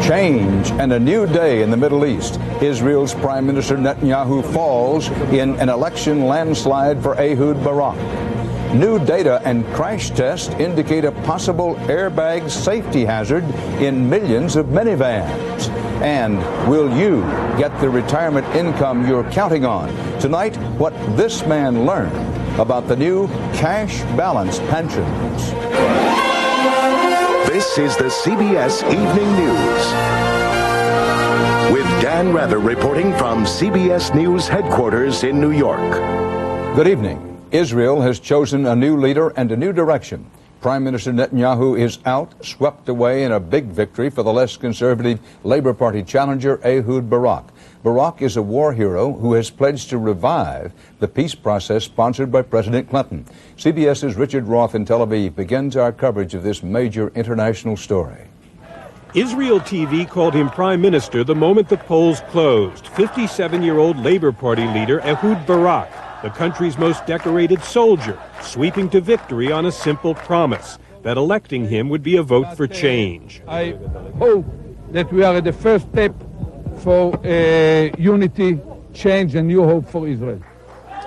Change and a new day in the Middle East. Israel's Prime Minister Netanyahu falls in an election landslide for Ehud Barak. New data and crash tests indicate a possible airbag safety hazard in millions of minivans. And will you get the retirement income you're counting on? Tonight, what this man learned about the new cash balance pensions. This is the CBS Evening News. With Dan Rather reporting from CBS News headquarters in New York. Good evening. Israel has chosen a new leader and a new direction. Prime Minister Netanyahu is out, swept away in a big victory for the less conservative Labor Party challenger Ehud Barak. Barak is a war hero who has pledged to revive the peace process sponsored by President Clinton. CBS's Richard Roth in Tel Aviv begins our coverage of this major international story. Israel TV called him prime minister the moment the polls closed. 57-year-old Labor Party leader Ehud Barak, the country's most decorated soldier, sweeping to victory on a simple promise that electing him would be a vote for change. I hope that we are at the first step for unity, change, and new hope for Israel.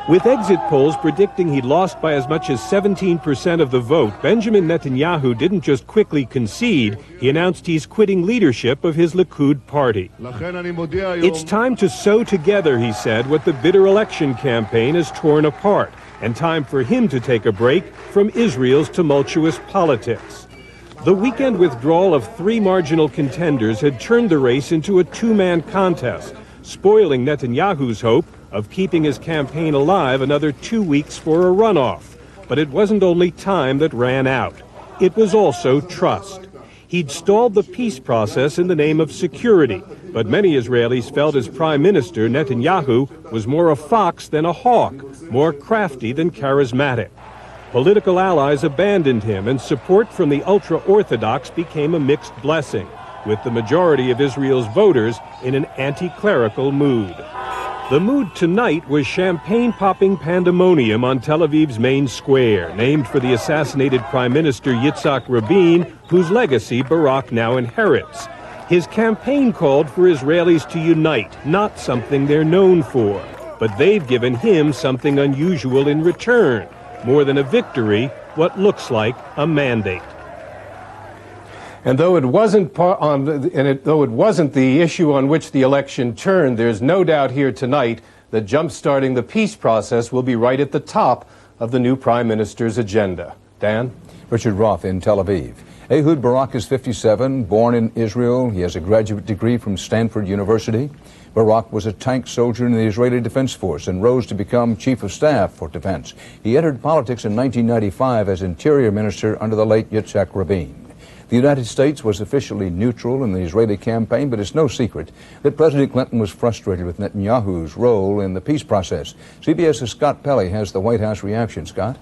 With exit polls predicting he'd lost by as much as 17% of the vote, Benjamin Netanyahu didn't just quickly concede, he announced he's quitting leadership of his Likud party. It's time to sew together, he said, what the bitter election campaign has torn apart, and time for him to take a break from Israel's tumultuous politics. The weekend withdrawal of three marginal contenders had turned the race into a two-man contest, spoiling Netanyahu's hope of keeping his campaign alive another 2 weeks for a runoff. But it wasn't only time that ran out. It was also trust. He'd stalled the peace process in the name of security, but many Israelis felt his prime minister, Netanyahu, was more a fox than a hawk, more crafty than charismatic. Political allies abandoned him, and support from the ultra-Orthodox became a mixed blessing, with the majority of Israel's voters in an anti-clerical mood. The mood tonight was champagne-popping pandemonium on Tel Aviv's main square, named for the assassinated Prime Minister Yitzhak Rabin, whose legacy Barak now inherits. His campaign called for Israelis to unite, not something they're known for. But they've given him something unusual in return. More than a victory, what looks like a mandate. And though it wasn't the issue on which the election turned, there's no doubt here tonight that jump-starting the peace process will be right at the top of the new prime minister's agenda. Dan? Richard Roth in Tel Aviv. Ehud Barak is 57, born in Israel. He has a graduate degree from Stanford University. Barak was a tank soldier in the Israeli Defense Force and rose to become Chief of Staff for Defense. He entered politics in 1995 as Interior Minister under the late Yitzhak Rabin. The United States was officially neutral in the Israeli campaign, but it's no secret that President Clinton was frustrated with Netanyahu's role in the peace process. CBS's Scott Pelley has the White House reaction. Scott?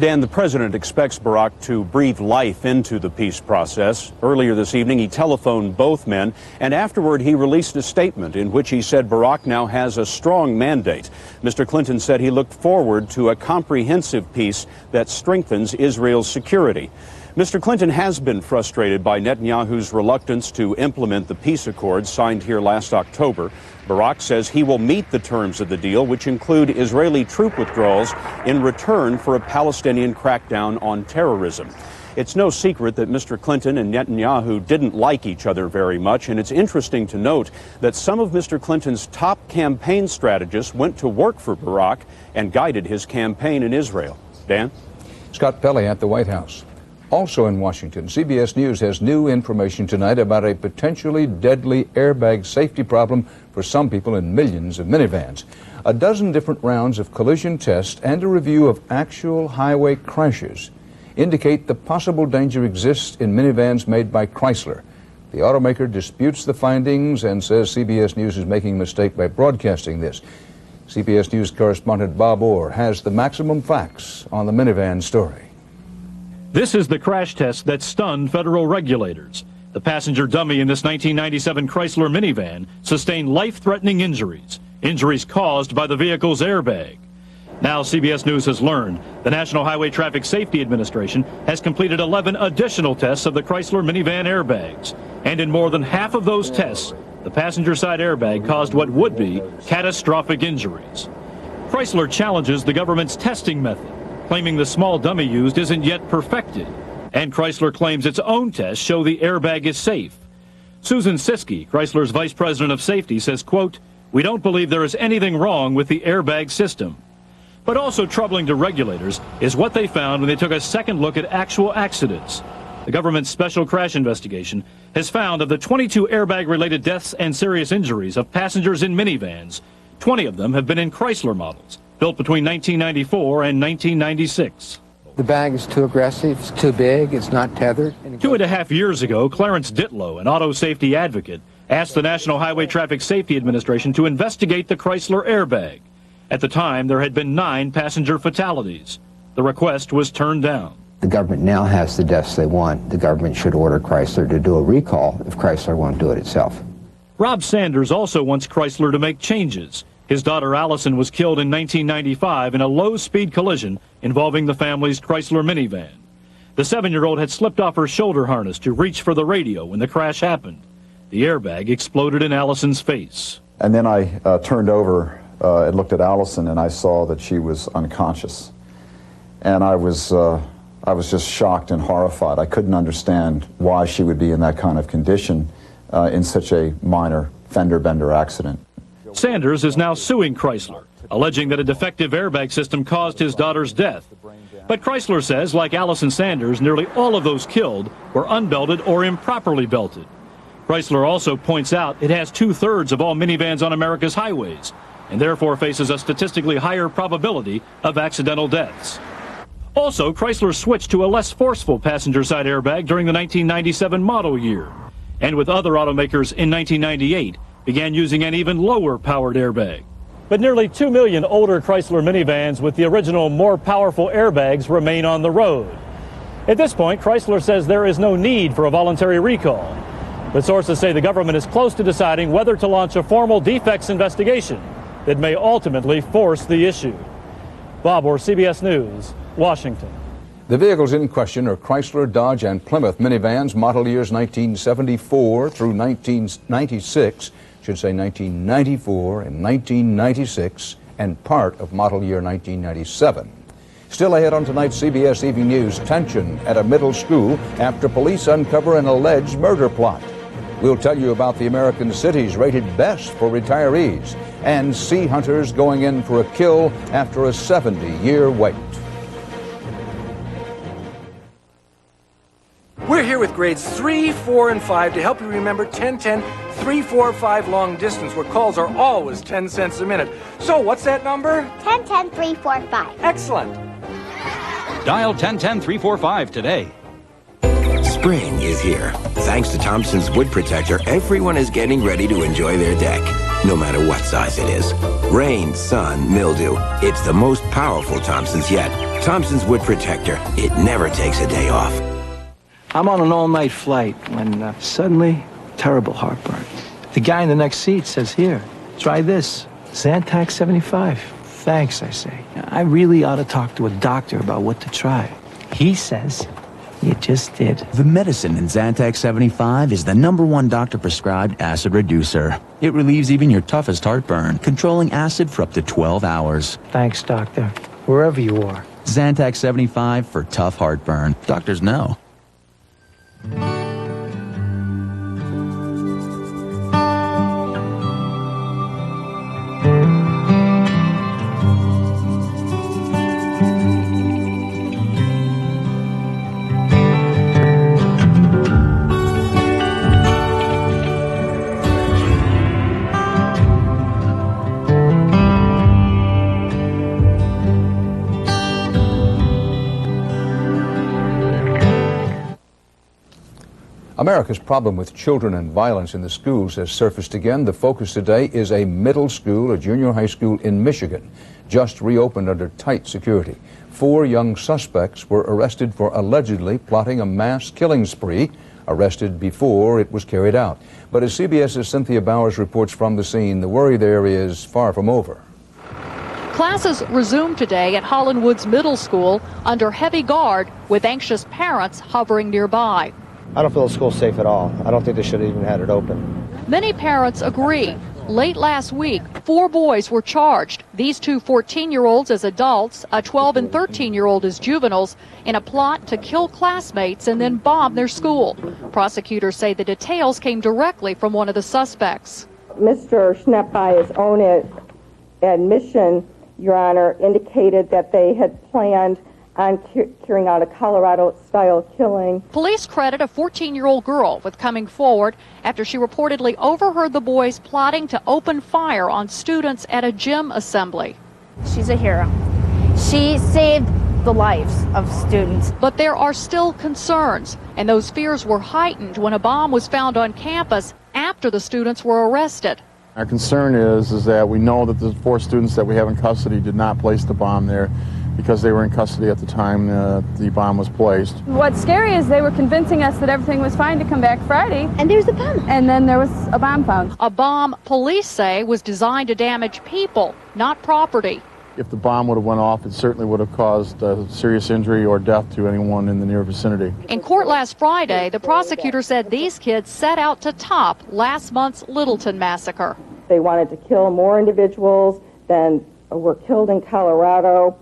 Dan, the president expects Barak to breathe life into the peace process. Earlier this evening, he telephoned both men, and afterward he released a statement in which he said Barak now has a strong mandate. Mr. Clinton said he looked forward to a comprehensive peace that strengthens Israel's security. Mr. Clinton has been frustrated by Netanyahu's reluctance to implement the peace accords signed here last October. Barak says he will meet the terms of the deal, which include Israeli troop withdrawals in return for a Palestinian crackdown on terrorism. It's no secret that Mr. Clinton and Netanyahu didn't like each other very much, and it's interesting to note that some of Mr. Clinton's top campaign strategists went to work for Barak and guided his campaign in Israel. Dan? Scott Pelley at the White House. Also in Washington, CBS News has new information tonight about a potentially deadly airbag safety problem for some people in millions of minivans. A dozen different rounds of collision tests and a review of actual highway crashes indicate the possible danger exists in minivans made by Chrysler. The automaker disputes the findings and says CBS News is making a mistake by broadcasting this. CBS News correspondent Bob Orr has the maximum facts on the minivan story. This is the crash test that stunned federal regulators. The passenger dummy in this 1997 Chrysler minivan sustained life-threatening injuries caused by the vehicle's airbag. Now CBS News has learned the National Highway Traffic Safety Administration has completed 11 additional tests of the Chrysler minivan airbags. And in more than half of those tests, the passenger side airbag caused what would be catastrophic injuries. Chrysler challenges the government's testing method, claiming the small dummy used isn't yet perfected. And Chrysler claims its own tests show the airbag is safe. Susan Siskey, Chrysler's vice president of safety, says, quote, "We don't believe there is anything wrong with the airbag system." But also troubling to regulators is what they found when they took a second look at actual accidents. The government's special crash investigation has found of the 22 airbag-related deaths and serious injuries of passengers in minivans, 20 of them have been in Chrysler models, built between 1994 and 1996. The bag is too aggressive, it's too big, it's not tethered. 2.5 years ago, Clarence Ditlow, an auto safety advocate, asked the National Highway Traffic Safety Administration to investigate the Chrysler airbag. At the time, there had been 9 passenger fatalities. The request was turned down. The government now has the deaths they want. The government should order Chrysler to do a recall if Chrysler won't do it itself. Rob Sanders also wants Chrysler to make changes. His daughter Allison was killed in 1995 in a low-speed collision involving the family's Chrysler minivan. The 7-year-old had slipped off her shoulder harness to reach for the radio when the crash happened. The airbag exploded in Allison's face. And then I turned over and looked at Allison, and I saw that she was unconscious. And I was just shocked and horrified. I couldn't understand why she would be in that kind of condition in such a minor fender-bender accident. Sanders is now suing Chrysler, alleging that a defective airbag system caused his daughter's death. But Chrysler says, like Allison Sanders, nearly all of those killed were unbelted or improperly belted. Chrysler also points out it has 2/3 of all minivans on America's highways, and therefore faces a statistically higher probability of accidental deaths. Also, Chrysler switched to a less forceful passenger side airbag during the 1997 model year, and with other automakers in 1998 began using an even lower powered airbag. But nearly 2 million older Chrysler minivans with the original more powerful airbags remain on the road. At this point, Chrysler says there is no need for a voluntary recall. But sources say the government is close to deciding whether to launch a formal defects investigation that may ultimately force the issue. Bob Orr, CBS News, Washington. The vehicles in question are Chrysler, Dodge, and Plymouth minivans, model years 1974 through 1996, should say 1994 and 1996, and part of model year 1997. Still ahead on tonight's CBS Evening News, tension at a middle school after police uncover an alleged murder plot. We'll tell you about the American cities rated best for retirees and sea hunters going in for a kill after a 70-year wait. We're here with grades 3, 4, and 5 to help you remember 10-10, 3-4-5 long distance, where calls are always 10 cents a minute. So what's that number? 10-10-3-4-5. Excellent. Dial 10-10-345 today. Spring is here. Thanks to Thompson's Wood Protector, everyone is getting ready to enjoy their deck, no matter what size it is. Rain, sun, mildew. It's the most powerful Thompson's yet. Thompson's Wood Protector. It never takes a day off. I'm on an all-night flight when suddenly, terrible heartburn. The guy in the next seat says, "Here, try this. Zantac 75. Thanks, I say. I really ought to talk to a doctor about what to try. He says, you just did. The medicine in Zantac 75 is the #1 doctor-prescribed acid reducer. It relieves even your toughest heartburn, controlling acid for up to 12 hours. Thanks, doctor, wherever you are. Zantac 75 for tough heartburn. Doctors know. America's problem with children and violence in the schools has surfaced again. The focus today is a middle school, a junior high school in Michigan, just reopened under tight security. 4 young suspects were arrested for allegedly plotting a mass killing spree, arrested before it was carried out. But as CBS's Cynthia Bowers reports from the scene, the worry there is far from over. Classes resumed today at Holland Woods Middle School under heavy guard with anxious parents hovering nearby. I don't feel the school's safe at all. I don't think they should have even had it open. Many parents agree. Late last week, 4 boys were charged, these 2 14-year-olds as adults, a 12 and 13-year-old as juveniles, in a plot to kill classmates and then bomb their school. Prosecutors say the details came directly from one of the suspects. Mr. Schnepp, by his own admission, Your Honor, indicated that they had planned on carrying out a Colorado-style killing. Police credit a 14-year-old girl with coming forward after she reportedly overheard the boys plotting to open fire on students at a gym assembly. She's a hero. She saved the lives of students. But there are still concerns, and those fears were heightened when a bomb was found on campus after the students were arrested. Our concern is that we know that the 4 students that we have in custody did not place the bomb there because they were in custody at the time the bomb was placed. What's scary is they were convincing us that everything was fine to come back Friday. And there was a bomb. And then there was a bomb found. A bomb police say was designed to damage people, not property. If the bomb would have went off, it certainly would have caused serious injury or death to anyone in the near vicinity. In court last Friday, the prosecutor said these kids set out to top last month's Littleton massacre. They wanted to kill more individuals than were killed in Colorado.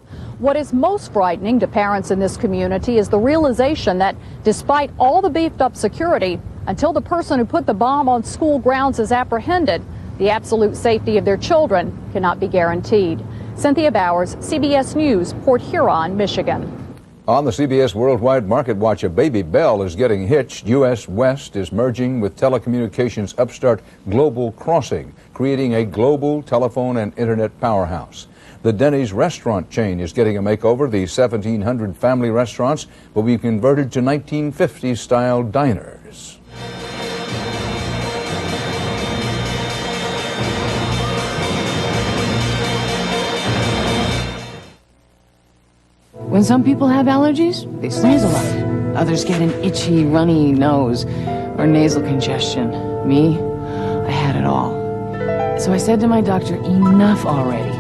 What is most frightening to parents in this community is the realization that despite all the beefed up security, until the person who put the bomb on school grounds is apprehended, the absolute safety of their children cannot be guaranteed. Cynthia Bowers, CBS News, Port Huron, Michigan. On the CBS Worldwide Market Watch, a baby bell is getting hitched. U.S. West is merging with telecommunications upstart Global Crossing, creating a global telephone and internet powerhouse. The Denny's restaurant chain is getting a makeover. The 1,700 family restaurants will be converted to 1950s-style diners. When some people have allergies, they sneeze a lot. Others get an itchy, runny nose or nasal congestion. Me, I had it all. So I said to my doctor, enough already.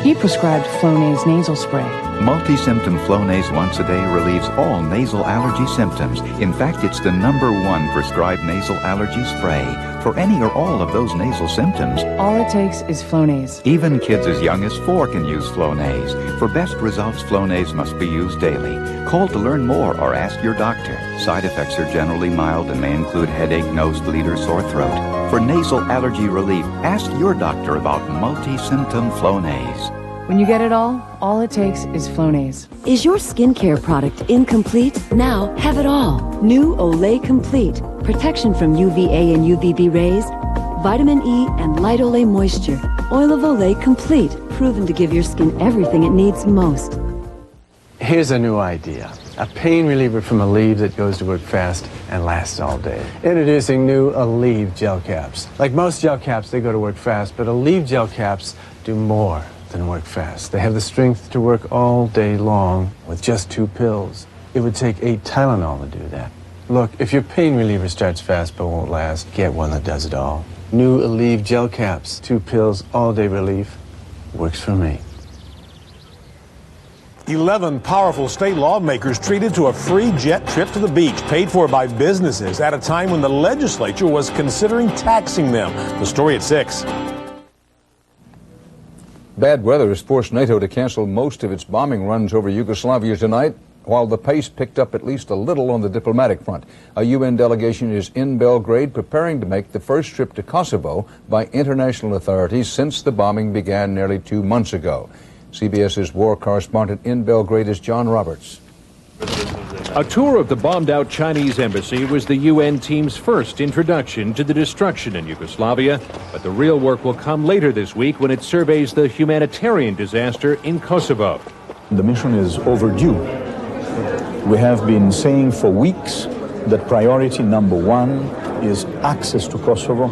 He prescribed Flonase nasal spray. Multi-symptom Flonase once a day relieves all nasal allergy symptoms. In fact, it's the #1 prescribed nasal allergy spray for any or all of those nasal symptoms. All it takes is Flonase. Even kids as young as 4 can use Flonase. For best results, Flonase must be used daily. Call to learn more or ask your doctor. Side effects are generally mild and may include headache, nosebleed, or sore throat. For nasal allergy relief, ask your doctor about multi-symptom Flonase. When you get it all it takes is Flonase. Is your skincare product incomplete? Now have it all. New Olay Complete. Protection from UVA and UVB rays, vitamin E, and light Olay moisture. Oil of Olay Complete. Proven to give your skin everything it needs most. Here's a new idea. A pain reliever from Aleve that goes to work fast and lasts all day. Introducing new Aleve gel caps. Like most gel caps, they go to work fast, but Aleve gel caps do more than work fast. They have the strength to work all day long with just 2 pills. It would take 8 Tylenol to do that. Look, if your pain reliever starts fast but won't last, get one that does it all. New Aleve gel caps, 2 pills, all-day relief. Works for me. 11 powerful state lawmakers treated to a free jet trip to the beach, paid for by businesses, at a time when the legislature was considering taxing them. The story at 6. Bad weather has forced NATO to cancel most of its bombing runs over Yugoslavia tonight, while the pace picked up at least a little on the diplomatic front. A UN delegation is in Belgrade preparing to make the first trip to Kosovo by international authorities since the bombing began nearly 2 months ago. CBS's war correspondent in Belgrade is John Roberts. A tour of the bombed-out Chinese embassy was the UN team's first introduction to the destruction in Yugoslavia, but the real work will come later this week when it surveys the humanitarian disaster in Kosovo. The mission is overdue. We have been saying for weeks that priority #1 is access to Kosovo,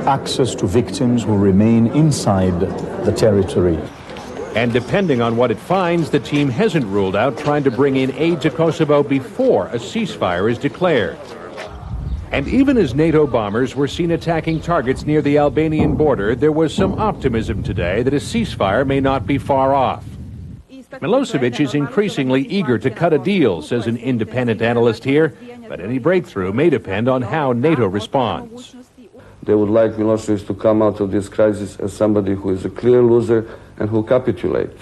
access to victims who remain inside the territory. And depending on what it finds, the team hasn't ruled out trying to bring in aid to Kosovo before a ceasefire is declared. And even as NATO bombers were seen attacking targets near the Albanian border, there was some optimism today that a ceasefire may not be far off. Milosevic is increasingly eager to cut a deal, says an independent analyst here, but any breakthrough may depend on how NATO responds. They would like Milosevic to come out of this crisis as somebody who is a clear loser and who capitulates.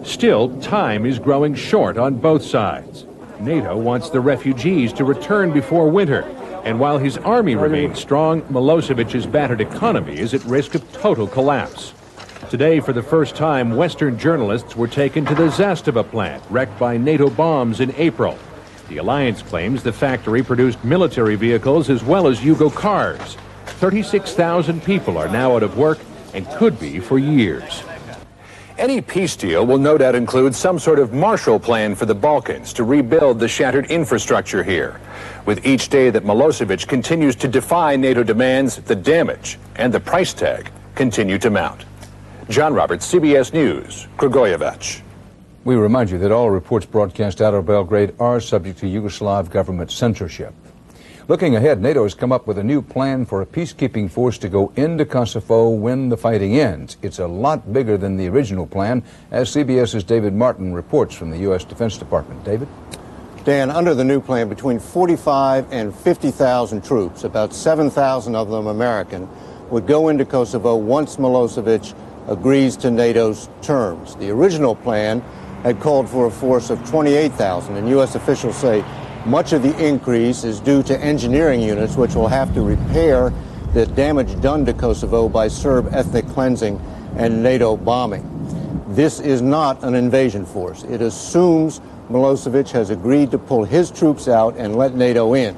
Still, time is growing short on both sides. NATO wants the refugees to return before winter, and while his army remains strong, Milosevic's battered economy is at risk of total collapse. Today, for the first time, Western journalists were taken to the Zastava plant, wrecked by NATO bombs in April. The alliance claims the factory produced military vehicles as well as Yugo cars. 36,000 people are now out of work and could be for years. Any peace deal will no doubt include some sort of Marshall Plan for the Balkans to rebuild the shattered infrastructure here. With each day that Milosevic continues to defy NATO demands, the damage and the price tag continue to mount. John Roberts, CBS News, Kragujevac. We remind you that all reports broadcast out of Belgrade are subject to Yugoslav government censorship. Looking ahead, NATO has come up with a new plan for a peacekeeping force to go into Kosovo when the fighting ends. It's a lot bigger than the original plan, as CBS's David Martin reports from the U.S. Defense Department. David? Dan, under the new plan, between 45 and 50,000 troops, about 7,000 of them American, would go into Kosovo once Milosevic agrees to NATO's terms. The original plan had called for a force of 28,000, and U.S. officials say much of the increase is due to engineering units which will have to repair the damage done to Kosovo by Serb ethnic cleansing and NATO bombing. This is not an invasion force. It assumes Milosevic has agreed to pull his troops out and let NATO in.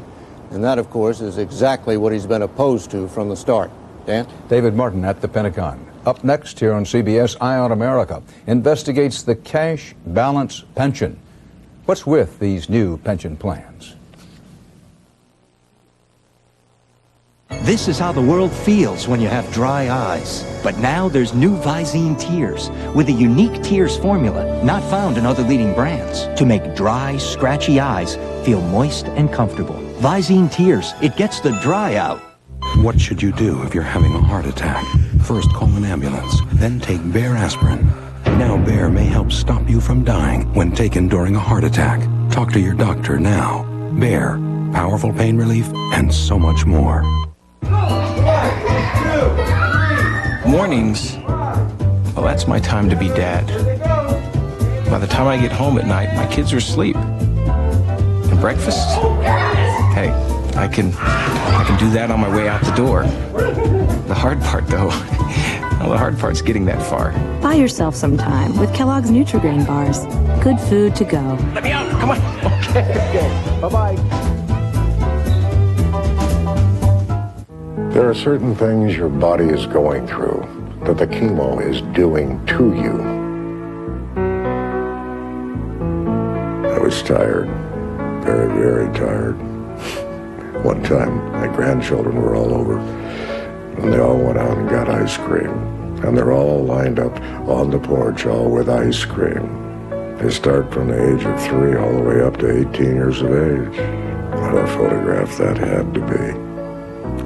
And that, of course, is exactly what he's been opposed to from the start. Dan? David Martin at the Pentagon. Up next here on CBS, Eye on America investigates the cash balance pension. What's with these new pension plans? This is how the world feels when you have dry eyes. But now there's new Visine Tears with a unique tears formula not found in other leading brands to make dry, scratchy eyes feel moist and comfortable. Visine Tears, it gets the dry out. What should you do if you're having a heart attack? First, call an ambulance, then take Bayer aspirin. Now Bayer may help stop you from dying when taken during a heart attack. Talk to your doctor now. Bayer, powerful pain relief and so much more. Mornings, well, that's my time to be dad. By the time I get home at night, my kids are asleep. And breakfast? Hey, I can do that on my way out the door. The hard part, though, well, the hard part's getting that far. Buy yourself some time with Kellogg's Nutri-Grain bars. Good food to go. Let me out, come on. Okay. Bye-bye. There are certain things your body is going through that the chemo is doing to you. I was tired, very, very tired. One time, my grandchildren were all over, and they all went out and got ice cream. And they're all lined up on the porch, all with ice cream. They start from the age of 3 all the way up to 18 years of age. What a photograph that had to be.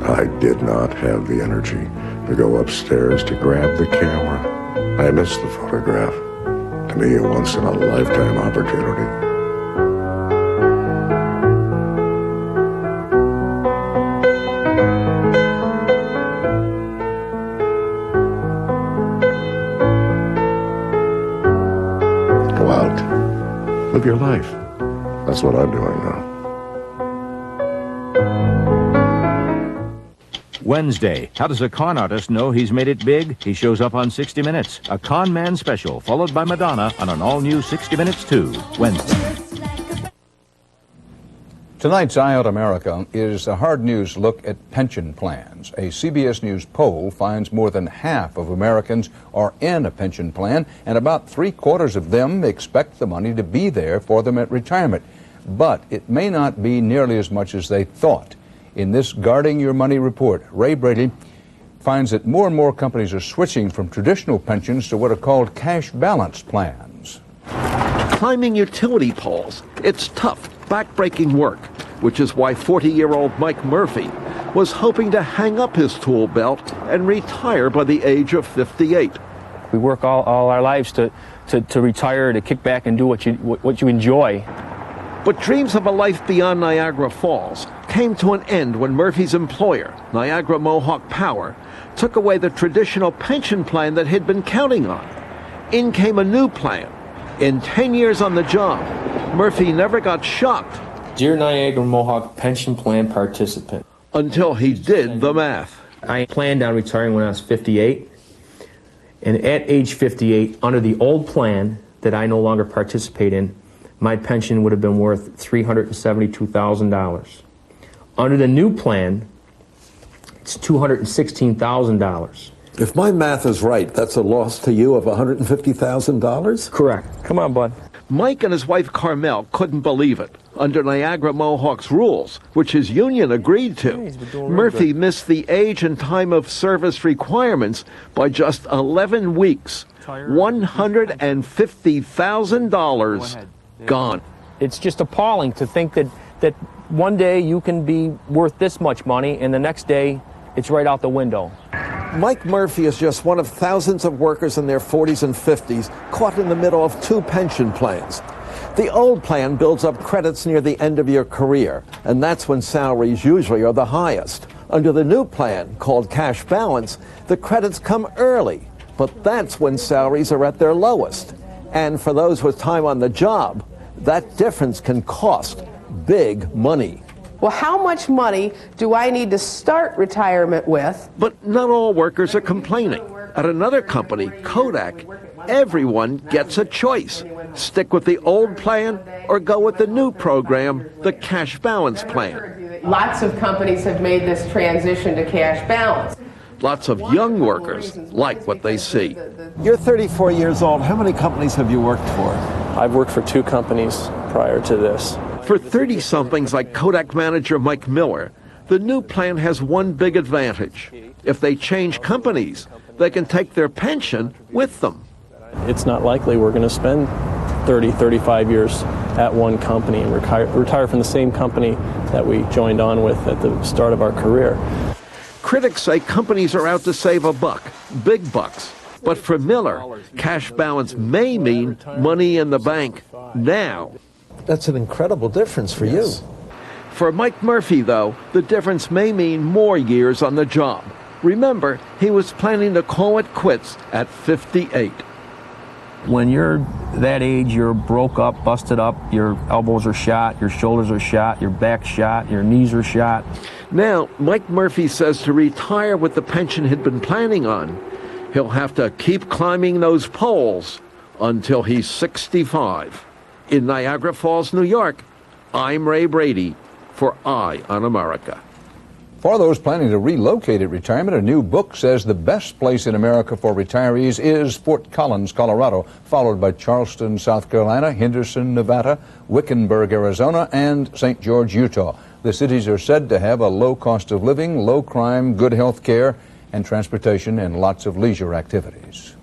I did not have the energy to go upstairs to grab the camera. I missed the photograph. To me, a once-in-a-lifetime opportunity. Go out. Live your life. That's what I'm doing now. Wednesday, how does a con artist know he's made it big? He shows up on 60 Minutes, a con man special, followed by Madonna on an all-new 60 Minutes 2, Wednesday. Tonight's Eye on America is a hard news look at pension plans. A CBS News poll finds more than half of Americans are in a pension plan, and about 3/4 of them expect the money to be there for them at retirement. But it may not be nearly as much as they thought. In this Guarding Your Money report, Ray Brady finds that more and more companies are switching from traditional pensions to what are called cash balance plans. Climbing utility poles. It's tough, back-breaking work. which is why 40-year-old Mike Murphy was hoping to hang up his tool belt and retire by the age of 58. We work all our lives to retire, to kick back and do what you enjoy. But dreams of a life beyond Niagara Falls came to an end when Murphy's employer, Niagara Mohawk Power, took away the traditional pension plan that he'd been counting on. In came a new plan. In 10 years on the job, Murphy never got shocked. Dear Niagara Mohawk pension plan participant. Until he did the math. I planned on retiring when I was 58. And at age 58, under the old plan that I no longer participate in, my pension would have been worth $372,000. Under the new plan, it's $216,000. If my math is right, that's a loss to you of $150,000? Correct. Come on, bud. Mike and his wife Carmel couldn't believe it. Under Niagara Mohawk's rules, which his union agreed to, Murphy missed the age and time of service requirements by just 11 weeks. $150,000 gone. It's just appalling to think that one day you can be worth this much money and the next day it's right out the window. Mike Murphy is just one of thousands of workers in their 40s and 50s caught in the middle of two pension plans. The old plan builds up credits near the end of your career, and that's when salaries usually are the highest. Under the new plan, called cash balance, the credits come early, but that's when salaries are at their lowest. And for those with time on the job, that difference can cost big money. Well, how much money do I need to start retirement with? But not all workers are complaining. At another company, Kodak, everyone gets a choice. Stick with the old plan or go with the new program, the cash balance plan. Lots of companies have made this transition to cash balance. Lots of young workers like what they see. You're 34 years old. How many companies have you worked for? I've worked for 2 companies prior to this. For 30-somethings like Kodak manager Mike Miller, the new plan has one big advantage. If they change companies, they can take their pension with them. It's not likely we're going to spend 30, 35 years at one company and retire from the same company that we joined on with at the start of our career. Critics say companies are out to save a buck, big bucks. But for Miller, cash balance may mean money in the bank now. That's an incredible difference for you. For Mike Murphy, though, the difference may mean more years on the job. Remember, he was planning to call it quits at 58. When you're that age, you're broke up, busted up, your elbows are shot, your shoulders are shot, your back's shot, your knees are shot. Now, Mike Murphy says to retire with the pension he'd been planning on, he'll have to keep climbing those poles until he's 65. In Niagara Falls, New York, I'm Ray Brady for Eye on America. For those planning to relocate at retirement, a new book says the best place in America for retirees is Fort Collins, Colorado, followed by Charleston, South Carolina, Henderson, Nevada, Wickenburg, Arizona, and St. George, Utah. The cities are said to have a low cost of living, low crime, good health care, and transportation, and lots of leisure activities.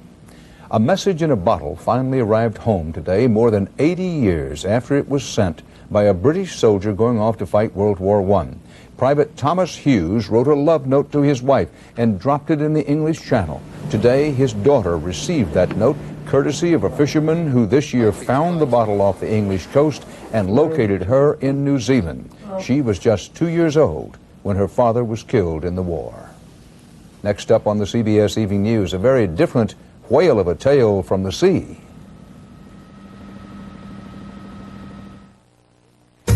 A message in a bottle finally arrived home today, more than 80 years after it was sent by a British soldier going off to fight World War I. Private Thomas Hughes wrote a love note to his wife and dropped it in the English Channel. Today, his daughter received that note, courtesy of a fisherman who this year found the bottle off the English coast and located her in New Zealand. She was just 2 years old when her father was killed in the war. Next up on the CBS Evening News, a very different whale of a tale from the sea.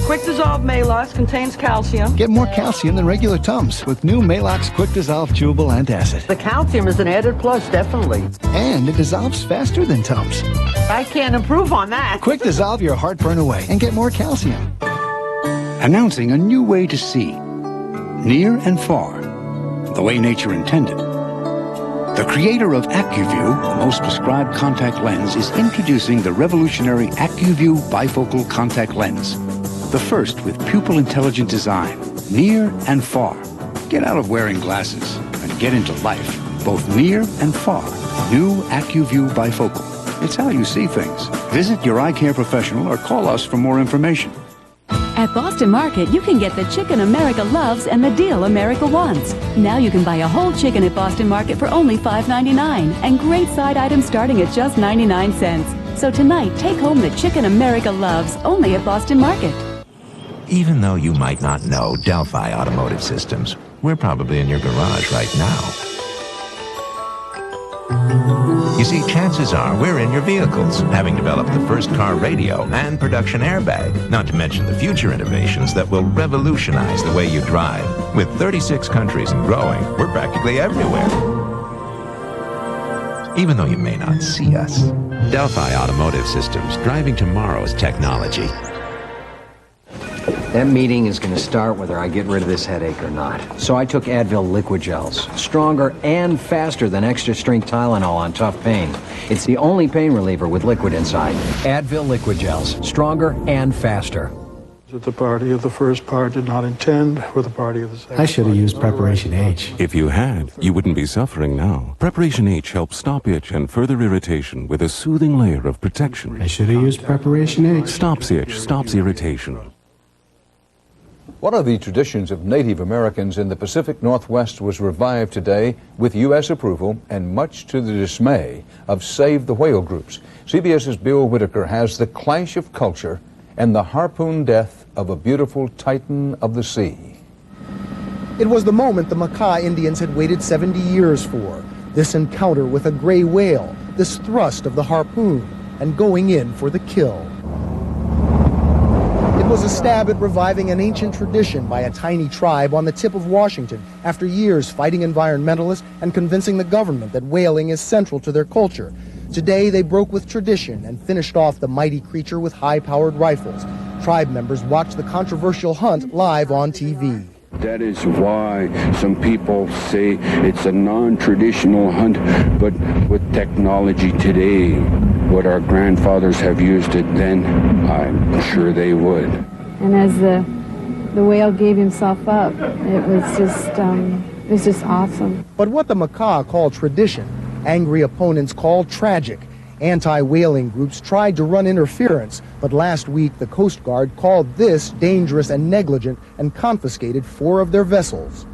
Quick Dissolve Maalox contains calcium. Get more calcium than regular Tums with new Maalox Quick Dissolve Chewable Antacid. The calcium is an added plus, definitely. And it dissolves faster than Tums. I can't improve on that. Quick Dissolve your heartburn away and get more calcium. Announcing a new way to see. Near and far. The way nature intended. The creator of AccuView, the most prescribed contact lens, is introducing the revolutionary AccuView bifocal contact lens. The first with pupil intelligent design, near and far. Get out of wearing glasses and get into life, both near and far. New AccuView bifocal. It's how you see things. Visit your eye care professional or call us for more information. At Boston Market, you can get the chicken America loves and the deal America wants. Now you can buy a whole chicken at Boston Market for only $5.99 and great side items starting at just 99 cents. So tonight, take home the chicken America loves only at Boston Market. Even though you might not know Delphi Automotive Systems, we're probably in your garage right now. You see, chances are we're in your vehicles, having developed the first car radio and production airbag, not to mention the future innovations that will revolutionize the way you drive. With 36 countries and growing, we're practically everywhere. Even though you may not see us. Delphi Automotive Systems, driving tomorrow's technology. That meeting is going to start whether I get rid of this headache or not. So I took Advil Liquid Gels. Stronger and faster than extra strength Tylenol on tough pain. It's the only pain reliever with liquid inside. Advil Liquid Gels. Stronger and faster. That the party of the first part did not intend for the party of the second. I should have used Preparation H. If you had, you wouldn't be suffering now. Preparation H helps stop itch and further irritation with a soothing layer of protection. I should have used Preparation H. Stops itch, stops irritation. One of the traditions of Native Americans in the Pacific Northwest was revived today with U.S. approval and much to the dismay of Save the Whale groups. CBS's Bill Whitaker has the clash of culture and the harpoon death of a beautiful titan of the sea. It was the moment the Makah Indians had waited 70 years for. This encounter with a gray whale, this thrust of the harpoon, and going in for the kill. It was a stab at reviving an ancient tradition by a tiny tribe on the tip of Washington after years fighting environmentalists and convincing the government that whaling is central to their culture. Today, they broke with tradition and finished off the mighty creature with high-powered rifles. Tribe members watched the controversial hunt live on TV. That is why some people say it's a non-traditional hunt, but with technology today, would our grandfathers have used it then? I'm sure they would. And as the whale gave himself up, it was just awesome. But what the Makah call tradition, angry opponents call tragic. Anti-whaling groups tried to run interference, but last week the Coast Guard called this dangerous and negligent and confiscated 4 of their vessels.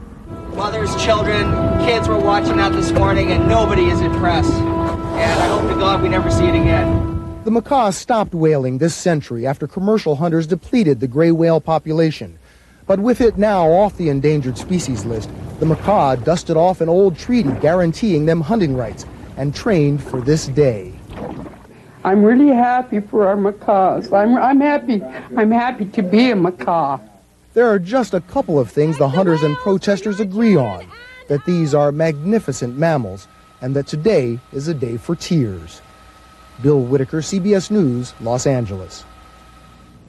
Mothers, children, kids were watching that this morning and nobody is impressed. And I hope to God we never see it again. The Makah stopped whaling this century after commercial hunters depleted the gray whale population. But with it now off the endangered species list, the Makah dusted off an old treaty guaranteeing them hunting rights and trained for this day. I'm really happy for our macaws. I'm happy to be a macaw. There are just a couple of things the hunters and protesters agree on, that these are magnificent mammals and that today is a day for tears. Bill Whitaker, CBS News, Los Angeles.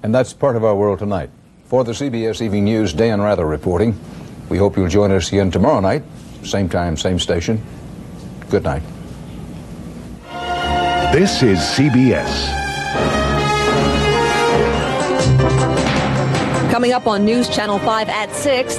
And that's part of our world tonight. For the CBS Evening News, Dan Rather reporting. We hope you'll join us again tomorrow night, same time, same station. Good night. This is CBS. Coming up on News Channel 5 at 6.